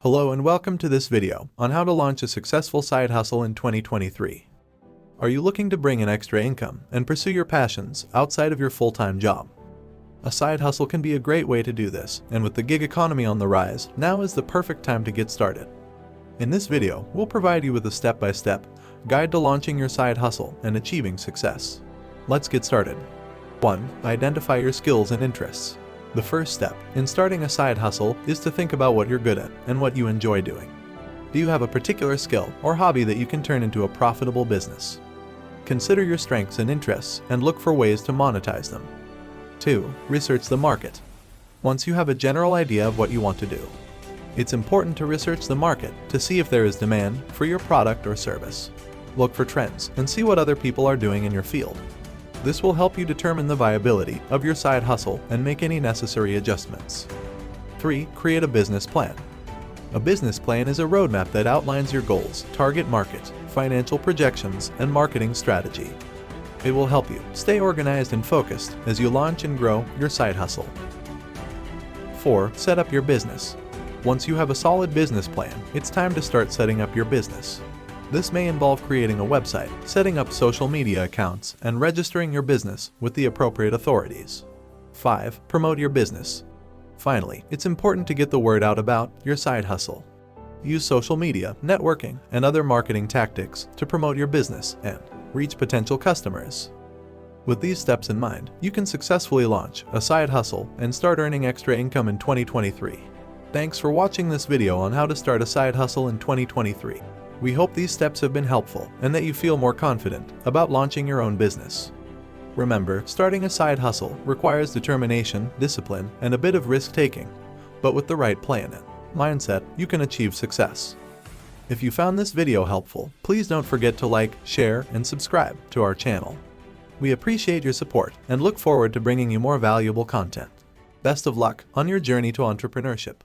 Hello and welcome to this video on how to launch a successful side hustle in 2023. Are you looking to bring in extra income and pursue your passions outside of your full-time job? A side hustle can be a great way to do this, and with the gig economy on the rise, now is the perfect time to get started. In this video, we'll provide you with a step-by-step guide to launching your side hustle and achieving success. Let's get started. 1. Identify your skills and interests. The first step in starting a side hustle is to think about what you're good at and what you enjoy doing. Do you have a particular skill or hobby that you can turn into a profitable business? Consider your strengths and interests and look for ways to monetize them. 2. Research the market. Once you have a general idea of what you want to do, it's important to research the market to see if there is demand for your product or service. Look for trends and see what other people are doing in your field. This will help you determine the viability of your side hustle and make any necessary adjustments. 3. Create a business plan. A business plan is a roadmap that outlines your goals, target market, financial projections, and marketing strategy. It will help you stay organized and focused as you launch and grow your side hustle. 4. Set up your business. Once you have a solid business plan, it's time to start setting up your business. This may involve creating a website, setting up social media accounts, and registering your business with the appropriate authorities. 5. Promote your business. Finally, it's important to get the word out about your side hustle. Use social media, networking, and other marketing tactics to promote your business and reach potential customers. With these steps in mind, you can successfully launch a side hustle and start earning extra income in 2023. Thanks for watching this video on how to start a side hustle in 2023. We hope these steps have been helpful and that you feel more confident about launching your own business. Remember, starting a side hustle requires determination, discipline, and a bit of risk-taking, but with the right plan and mindset, you can achieve success. If you found this video helpful, please don't forget to like, share, and subscribe to our channel. We appreciate your support and look forward to bringing you more valuable content. Best of luck on your journey to entrepreneurship.